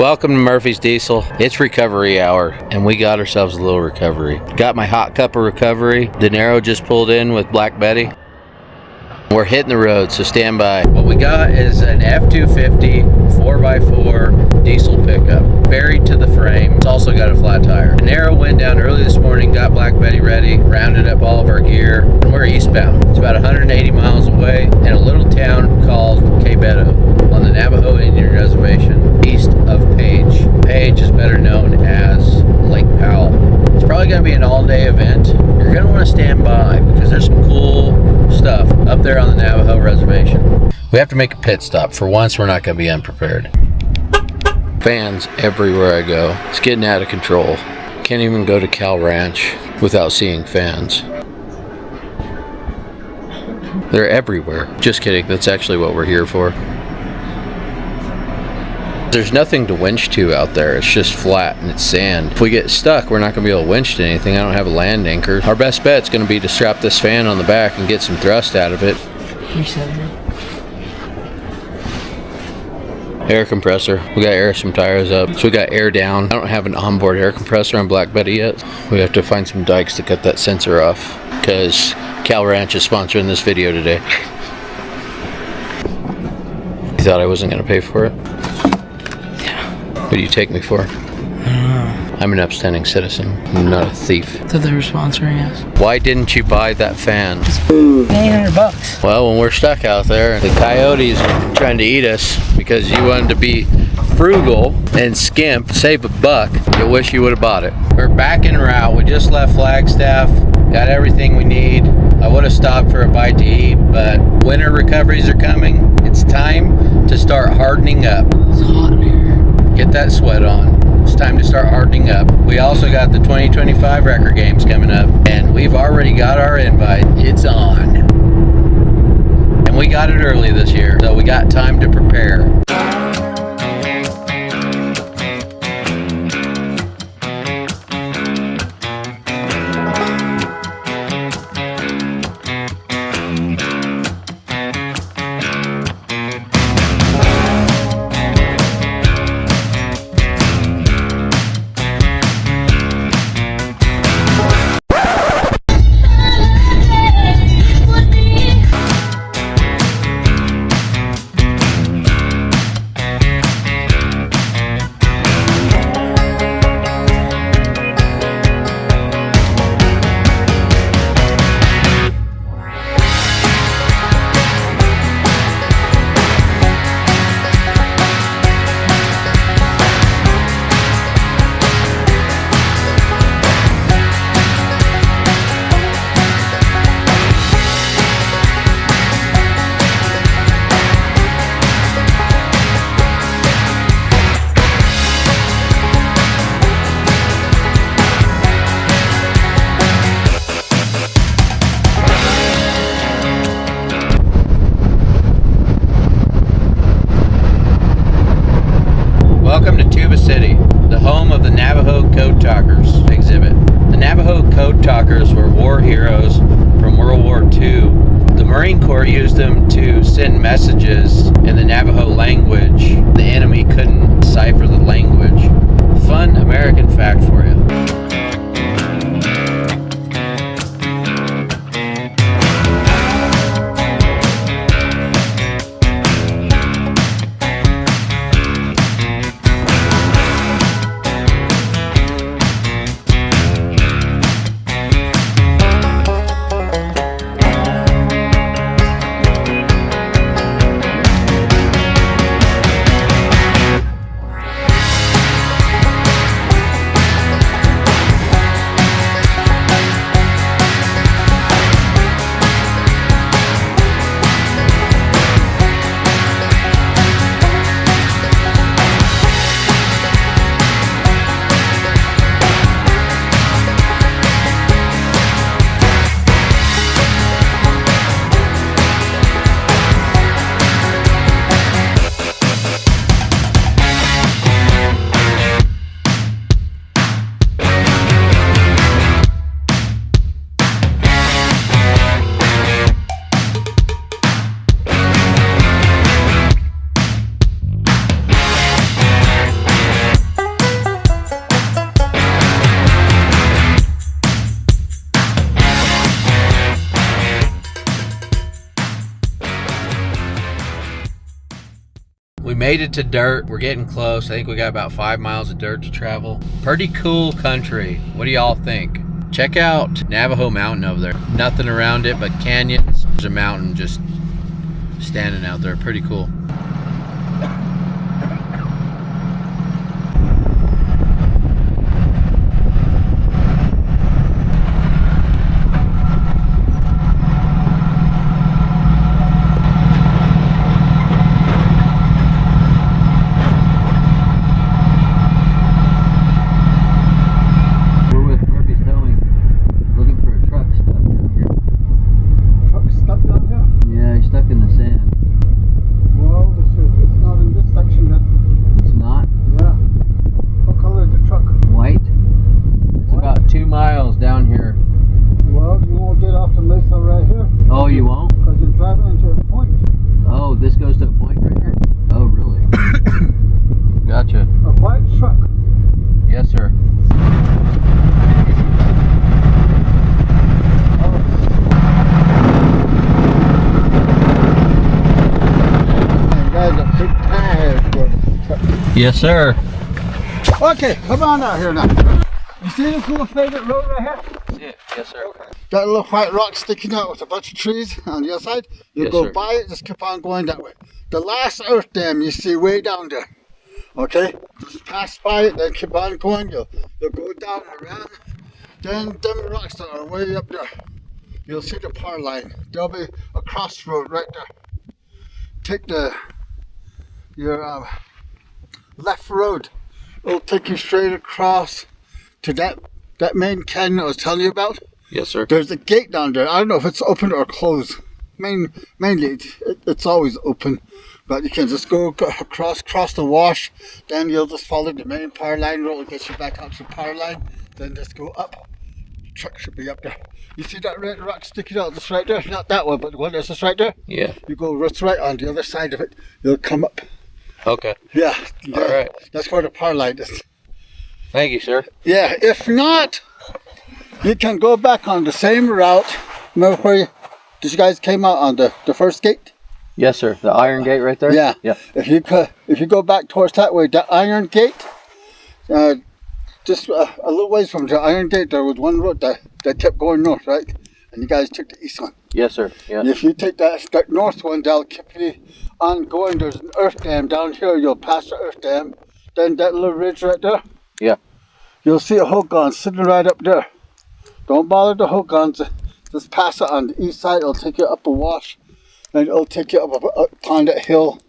Welcome to Murphy's Diesel. It's recovery hour, and we got ourselves a little recovery. Got my hot cup of recovery. De Niro just pulled in with Black Betty. We're hitting the road, so stand by. What we got is an F250 4x4 diesel pickup, buried to the frame. It's also got a flat tire. De Niro went down early this morning, got Black Betty ready, rounded up all of our gear, and we're eastbound. It's about 180 miles away in a little town called Beto on the Navajo Indian Reservation, east of Page. Page is better known as Lake Powell. It's probably going to be an all-day event. You're going to want to stand by because there's some cool stuff up there on the Navajo Reservation. We have to make a pit stop. For once, we're not going to be unprepared. Fans everywhere I go. It's getting out of control. Can't even go to Cal Ranch without seeing fans. They're everywhere. Just kidding. That's actually what we're here for. There's nothing to winch to out there. It's just flat and it's sand. If we get stuck, we're not going to be able to winch to anything. I don't have a land anchor. Our best bet's going to be to strap this fan on the back and get some thrust out of it. Air compressor. We got to air some tires up. So we got air down. I don't have an onboard air compressor on Black Betty yet. We have to find some dikes to cut that sensor off because Cal Ranch is sponsoring this video today. You thought I wasn't going to pay for it? What do you take me for? I don't know. I'm an upstanding citizen. I'm not a thief. I thought they were sponsoring us. Why didn't you buy that fan? It's $800. Well, when we're stuck out there, the coyotes are trying to eat us because you wanted to be frugal and skimp, save $1. You wish you would have bought it. We're back en route. We just left Flagstaff. Got everything we need. I would have stopped for a bite to eat, but winter recoveries are coming. It's time to start hardening up. It's hot in here. Get that sweat on. It's time to start hardening up. We also got the 2025 Wrecker games coming up, and we've already got our invite. It's on. And we got it early this year, so we got time to prepare. Welcome to Tuba City, the home of the Navajo Code Talkers exhibit. The Navajo Code Talkers were war heroes from World War II. The Marine Corps used them to send messages in the Navajo language. The enemy couldn't decipher the language. Fun American fact for you. made it to dirt. We're getting close. I think we got about 5 miles of dirt to travel. Pretty cool country. What do y'all think? Check out Navajo Mountain over there. Nothing around it but canyons. There's a mountain just standing out there. Pretty cool. Yes, sir. Okay, come on out here now. You see this little faded road right here? See it. Yes, sir. Okay. Got a little white rock sticking out with a bunch of trees on the other side. You Yes, go sir. by it, just keep on going that way. The last earth dam you see way down there. Okay? Just pass by it, then keep on going. You'll go down and around. Then them rocks that are way up there. You'll see the power line. There'll be a crossroad right there. Take your left road. It'll take you straight across to that main canyon I was telling you about. Yes, sir. There's a gate down there. I don't know if it's open or closed. Mainly it's always open, but you can just go across the wash. Then you'll just follow the main power line road, get you back out to the power line. Then just go up. The truck should be up there. You see that red rock sticking out just right there? Not that one, but the one that's just right there. Yeah. You go right on the other side of it. You'll come up. Okay. Yeah. All right. That's where the power line is. Thank you, sir. Yeah. If not, you can go back on the same route. Remember where you guys came out on the first gate? Yes, sir. The iron gate right there? Yeah. Yeah. If you go back towards that way, the iron gate, just a little ways from the iron gate, there was one road that kept going north, right? And you guys took the east one. Yes, sir. Yeah. And if you take that north one, they'll keep you on going. There's an earth dam down here. You'll pass the earth dam. Then that little ridge right there. Yeah. You'll see a hogan sitting right up there. Don't bother the hogans. Just pass it on the east side. It'll take you up a wash. And it'll take you up upon that hill.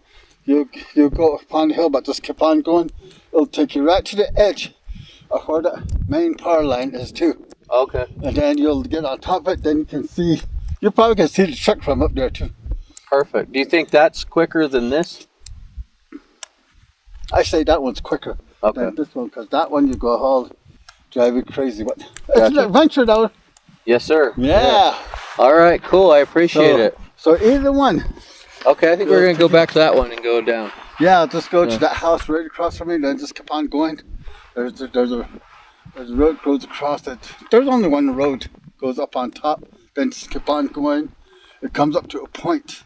You go upon the hill, but just keep on going. It'll take you right to the edge of where the main power line is too. Okay. And then you'll get on top of it. Then you probably can see the truck from up there too. Perfect. Do you think that's quicker than this? I say that one's quicker than this one, because that one you go all drive you crazy. But it's an adventure though. Yes, sir. Yeah. All right, cool. I appreciate it. So either one. Okay, I think we're going to go back to that one and go down. Yeah, just go to that house right across from me, then just keep on going. There's a road goes across it. There's only one road goes up on top, then just keep on going. It comes up to a point.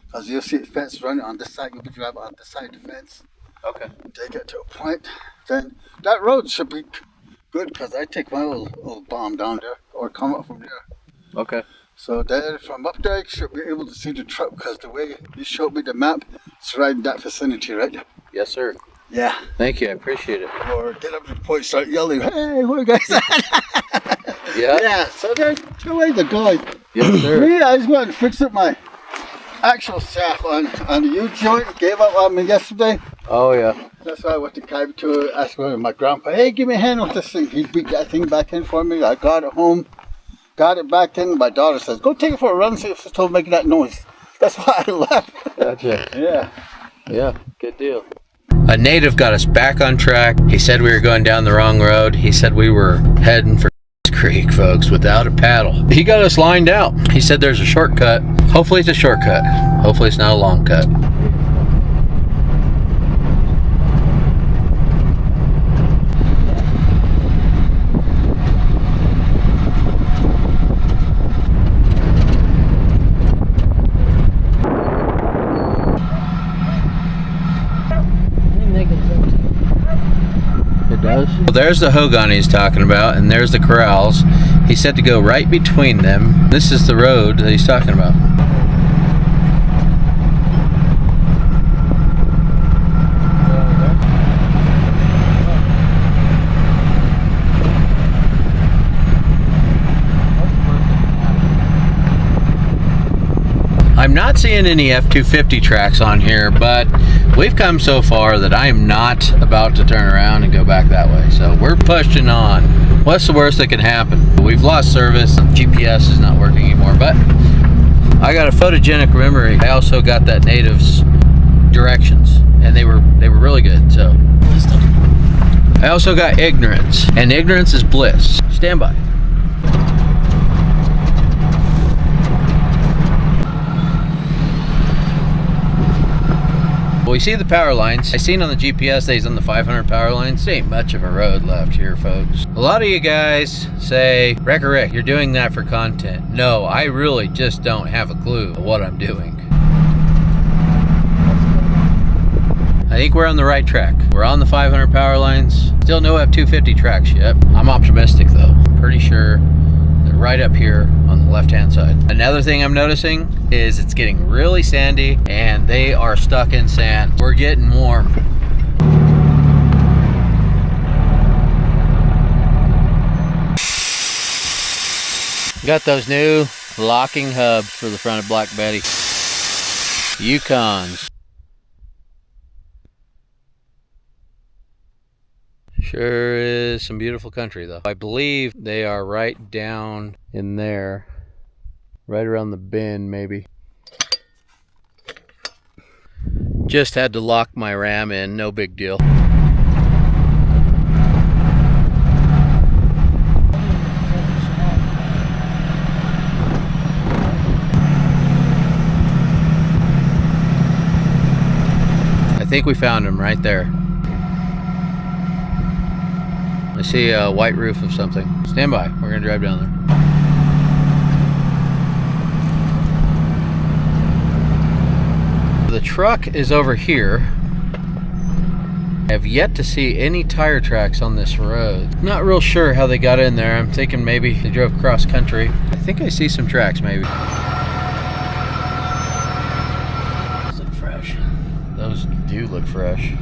Because you'll see a fence running on this side, you'll be driving on this side of the fence. Okay. They get to a point, then that road should be good, because I take my little bomb down there, or come up from there. Okay. So then from up there, you should be able to see the truck, because the way you showed me the map, it's right in that vicinity right there. Yes, sir. Yeah. Thank you. I appreciate it. Or get up to the point, start yelling, hey, where you guys at? Yeah? Yeah, so there's two ways of going. Yes, sir. Me, I just went and fixed up my axle shaft on the U-joint. Gave up on me yesterday. Oh, yeah. That's why I went to Kybe to ask my grandpa, hey, give me a hand with this thing. He beat that thing back in for me. I got it home, got it back in. My daughter says, go take it for a run, see if it's still making that noise. That's why I left. Gotcha. Yeah. Yeah, good deal. A native got us back on track. He said we were going down the wrong road. He said we were heading for Creek, folks, without a paddle. He got us lined out. He said there's a shortcut. Hopefully it's a shortcut. Hopefully it's not a long cut. does. Well, there's the hogan he's talking about, and there's the corrals. He said to go right between them. This is the road that he's talking about. I'm not seeing any F250 tracks on here, but we've come so far that I am not about to turn around and go back that way. So we're pushing on. What's the worst that can happen? We've lost service. GPS is not working anymore, but I got a photogenic memory. I also got that native's directions, and they were really good. So I also got ignorance, and ignorance is bliss. Stand by. Well, we see the power lines. I seen on the GPS that he's on the 500 power lines. There ain't much of a road left here, folks. A lot of you guys say, Wrecker Rick, you're doing that for content. No, I really just don't have a clue of what I'm doing. I think we're on the right track. We're on the 500 power lines. Still no F250 tracks yet. I'm optimistic though. Pretty sure they're right up here on the left-hand side. Another thing I'm noticing is it's getting really sandy and they are stuck in sand. We're getting warm. Got those new locking hubs for the front of Black Betty. Yukons. Sure is some beautiful country though. I believe they are right down in there. Right around the bend maybe. Just had to lock my ram in, no big deal. I think we found him right there. I see a white roof of something. Stand by, we're gonna drive down there. The truck is over here. I have yet to see any tire tracks on this road. Not real sure how they got in there. I'm thinking maybe they drove cross country. I think I see some tracks maybe. Those look fresh. Those do look fresh.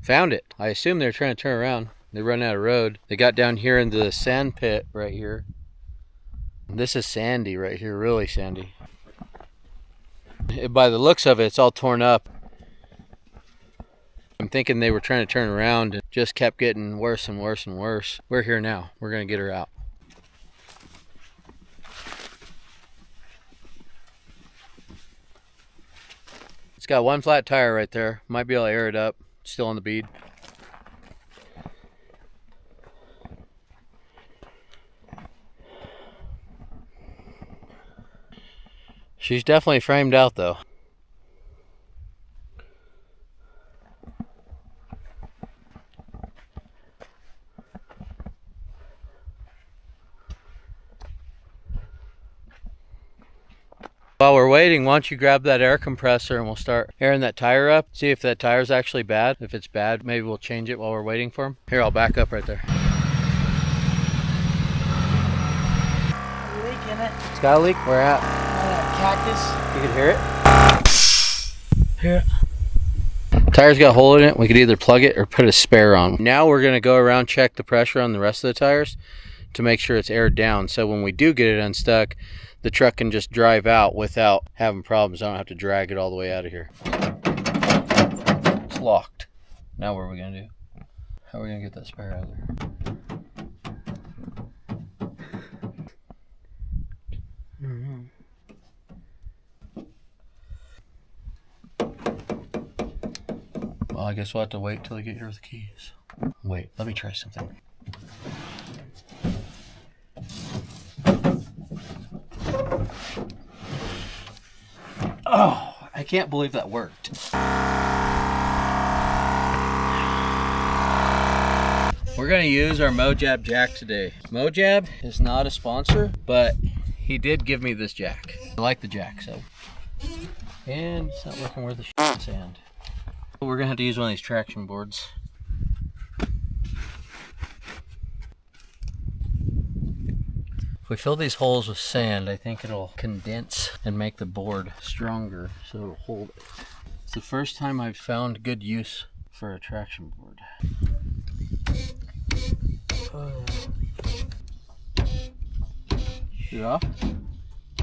Found it. I assume they're trying to turn around. They run out of road. They got down here into the sand pit right here. This is sandy right here, really sandy. By the looks of it, it's all torn up. I'm thinking they were trying to turn around and just kept getting worse and worse and worse. We're here now. We're gonna get her out. It's got one flat tire right there. Might be able to air it up. Still on the bead. She's definitely framed out though. While we're waiting, why don't you grab that air compressor and we'll start airing that tire up. See if that tire's actually bad. If it's bad, maybe we'll change it while we're waiting for him. Here, I'll back up right there. A leak in it. It's got a leak? Where at? Cactus. You can hear it? Here. Tire's got a hole in it. We could either plug it or put a spare on. Now we're gonna go around, check the pressure on the rest of the tires to make sure it's aired down. So when we do get it unstuck, the truck can just drive out without having problems. I don't have to drag it all the way out of here. It's locked. Now what are we gonna do? How are we gonna get that spare out of there? Well, I guess we'll have to wait till I get here with the keys. Wait, let me try something. can't believe that worked. We're gonna use our Mojab jack today. Mojab is not a sponsor, but he did give me this jack. I like the jack, so. And it's not working worth a sand. We're gonna have to use one of these traction boards. If we fill these holes with sand, I think it'll condense and make the board stronger so it'll hold it. It's the first time I've found good use for a traction board. You off?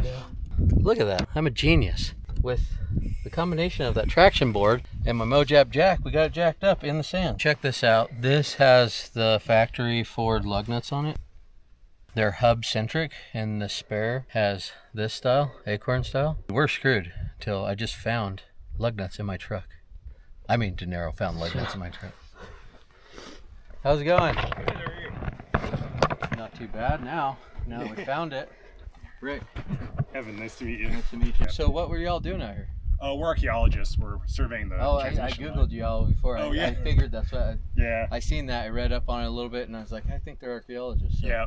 Yeah. Look at that. I'm a genius. With the combination of that traction board and my Mojab jack, we got it jacked up in the sand. Check this out. This has the factory Ford lug nuts on it. They're hub centric, and the spare has this style, acorn style. We're screwed till I just found lug nuts in my truck. I mean, De Niro found lug nuts in my truck. How's it going? Good, how are you? Not too bad now. Now that we found it. Rick. Evan, nice to meet you. Nice to meet you. So what were y'all doing out here? We're archaeologists. We're surveying the I googled y'all before. Oh, yeah. I figured that's what. Yeah. I seen that. I read up on it a little bit, and I was like, I think they're archaeologists. So Yeah.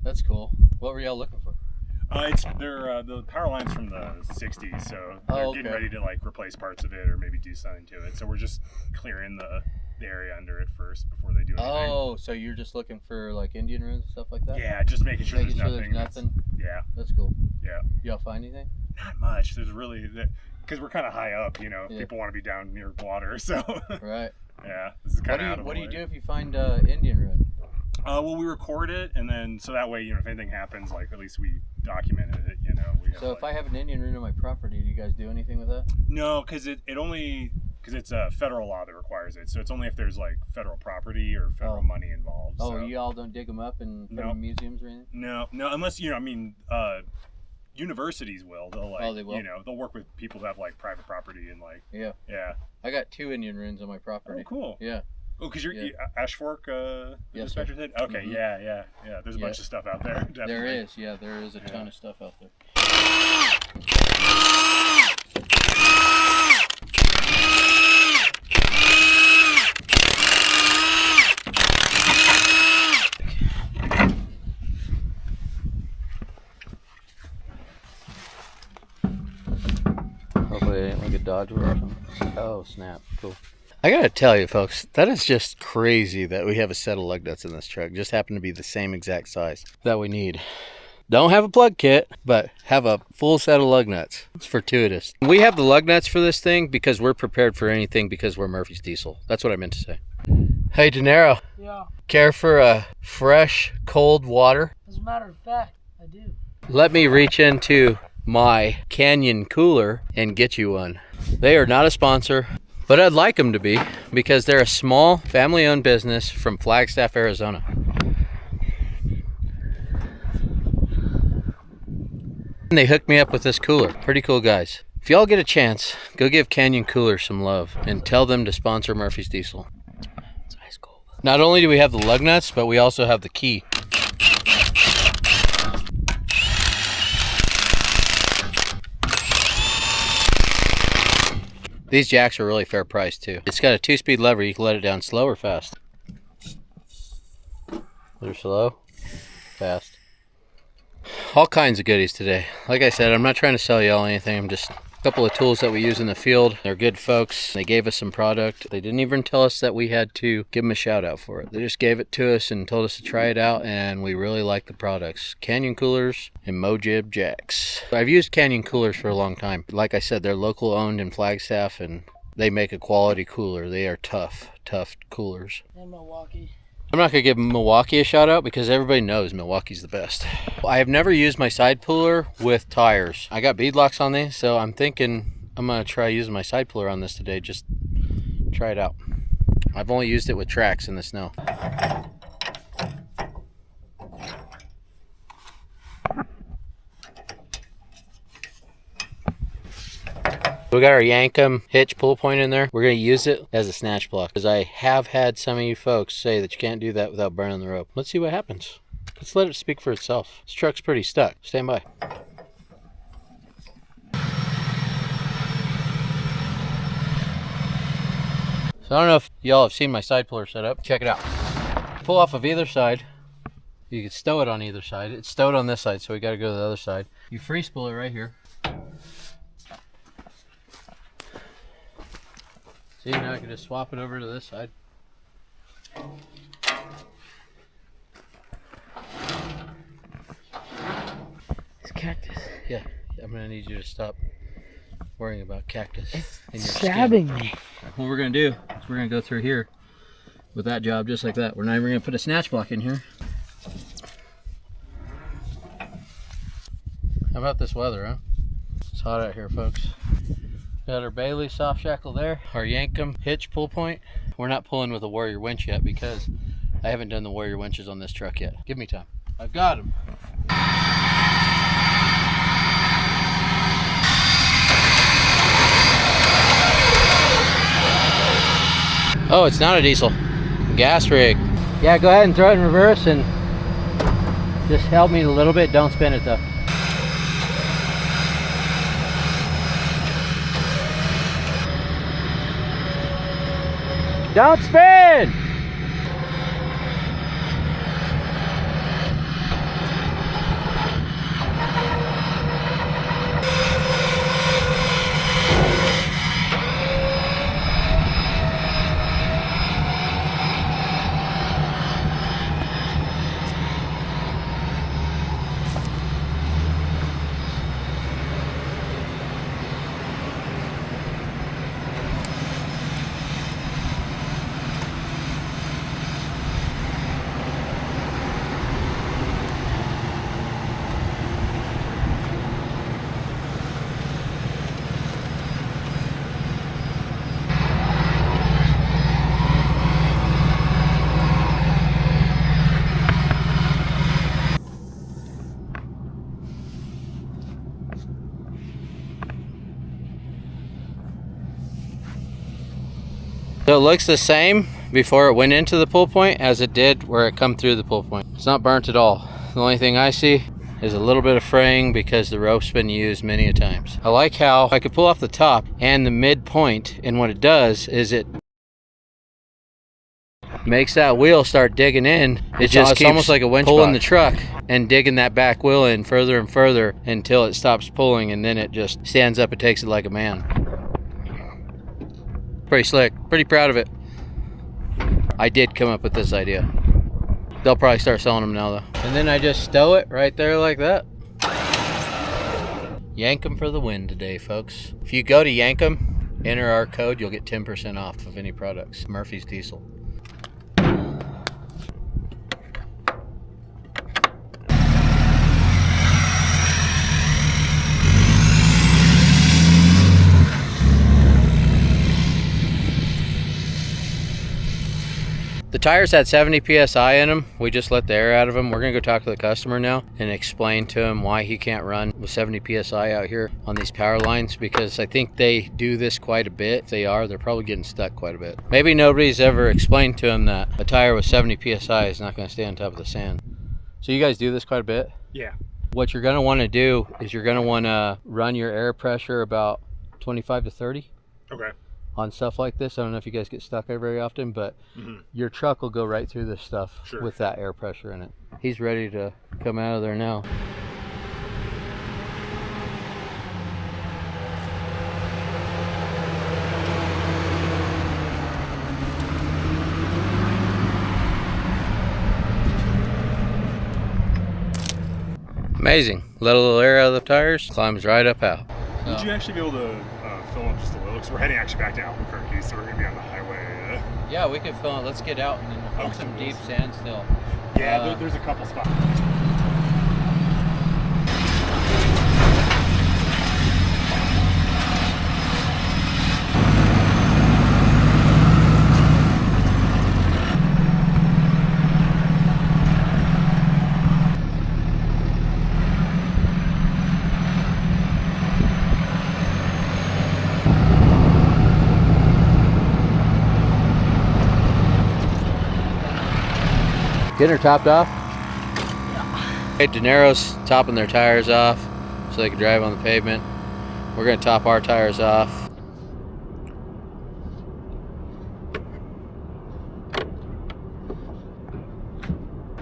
that's cool. What were y'all looking for? They're the power lines from the '60s, so they're getting ready to like replace parts of it or maybe do something to it. So we're just clearing the area under it first before they do anything. Oh, so you're just looking for like Indian ruins and stuff like that? Yeah, just making sure there's nothing. Yeah. That's cool. Yeah. Y'all find anything? Not much. There's really because we're kind of high up, you know. Yeah. People want to be down near water, so. Right. Yeah. This is kind of What do you do if you find Indian ruin? Well, we record it, and then so that way, you know, if anything happens, like at least we documented it, you know. So if I have an Indian ruin on my property, do you guys do anything with that? No, because it's a federal law that requires it. So it's only if there's like federal property or federal money involved. Oh, so. you all don't dig them up and put them in museums or anything? No, unless universities will. They'll they will. You know, they'll work with people that have like private property and like. Yeah. Yeah. I got 2 Indian ruins on my property. Oh, cool. Yeah. Oh, because you're Ash Fork, yes, inspector said? Okay, mm-hmm. Yeah. There's a bunch of stuff out there. Definitely. There is a ton of stuff out there. Hopefully it ain't like a Dodge or something. Oh, snap. Cool. I gotta tell you, folks, that is just crazy that we have a set of lug nuts in this truck. Just happen to be the same exact size that we need. Don't have a plug kit, but have a full set of lug nuts. It's fortuitous. We have the lug nuts for this thing because we're prepared for anything because we're Murphy's Diesel. That's what I meant to say. Hey, De Niro. Yeah. Care for a fresh, cold water? As a matter of fact, I do. Let me reach into my Canyon cooler and get you one. They are not a sponsor, but I'd like them to be because they're a small family-owned business from Flagstaff, Arizona. And they hooked me up with this cooler. Pretty cool guys. If y'all get a chance, go give Canyon Cooler some love and tell them to sponsor Murphy's Diesel. It's ice cold. Not only do we have the lug nuts, but we also have the key. These jacks are really fair price too. It's got a 2-speed lever. You can let it down slow or fast. They're slow, fast. All kinds of goodies today. Like I said, I'm not trying to sell y'all anything. I'm just a couple of tools that we use in the field. They're good folks. They gave us some product. They didn't even tell us that we had to give them a shout out for it. They just gave it to us and told us to try it out, and we really like the products. Canyon Coolers and Mojab jacks. I've used Canyon Coolers for a long time. Like I said, they're local owned in Flagstaff, and they make a quality cooler. They are tough coolers. In Milwaukee. I'm not going to give Milwaukee a shout out because everybody knows Milwaukee's the best. I have never used my side puller with tires. I got beadlocks on these, so I'm thinking I'm going to try using my side puller on this today. Just try it out. I've only used it with tracks in the snow. We got our Yankum hitch pull point in there. We're going to use it as a snatch block because I have had some of you folks say that you can't do that without burning the rope. Let's see what happens. Let's let it speak for itself. This truck's pretty stuck. Stand by. So I don't know if y'all have seen my side puller setup. Check it out. Pull off of either side. You can stow it on either side. It's stowed on this side, so we got to go to the other side. You free spool it right here. See, now I can just swap it over to this side. It's cactus. Yeah, I'm gonna need you to stop worrying about cactus. It's in your stabbing skin. me. What we're gonna do is we're gonna go through here with that job just like that. We're not even gonna put a snatch block in here. How about this weather, huh? It's hot out here, folks. Got our Bailey soft shackle there, our Yankum hitch pull point. We're not pulling with a Warrior winch yet because I haven't done the Warrior winches on this truck yet. Give me time. I've got them. Oh, it's not a diesel. Gas rig. Yeah, go ahead and throw it in reverse and just help me a little bit. Don't spin it though. Don't spin! So it looks the same before it went into the pull point as it did where it come through the pull point. It's not burnt at all. The only thing I see is a little bit of fraying because the rope's been used many a times. I like how I could pull off the top and the mid point, and what it does is it makes that wheel start digging in. It just keeps almost like a winch pulling the truck and digging that back wheel in further and further until it stops pulling, and then it just stands up and takes it like a man. Pretty slick. Pretty proud of it. I did come up with this idea. They'll probably start selling them now though. And then I just stow it right there like that. Yank 'em for the win today, folks. If you go to Yankum, enter our code, you'll get 10% off of any products. Murphy's Diesel. The tires had 70 PSI in them. We just let the air out of them. We're gonna go talk to the customer now and explain to him why he can't run with 70 PSI out here on these power lines, because I think they do this quite a bit. If they are, they're probably getting stuck quite a bit. Maybe nobody's ever explained to him that a tire with 70 PSI is not gonna stay on top of the sand. So you guys do this quite a bit? Yeah. What you're gonna wanna do is you're gonna wanna run your air pressure about 25 to 30. Okay. On stuff like this. I don't know if you guys get stuck there very often, but your truck will go right through this stuff with that air pressure in it. He's ready to come out of there now. Amazing. Let a little air out of the tires, climbs right up out. Would you actually be able to fill up just a little? Because we're heading actually back to Albuquerque, so we're going to be on the highway. Yeah, we could fill it. Let's get out and then we'll find some deep sand still. Yeah, there's a couple spots. Getting her topped off? Yeah. Hey, De Niro's topping their tires off so they can drive on the pavement. We're going to top our tires off.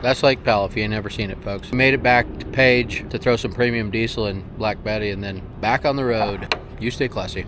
That's Lake Powell if you ain't never seen it, folks. We made it back to Page to throw some premium diesel in Black Betty and then back on the road. You stay classy.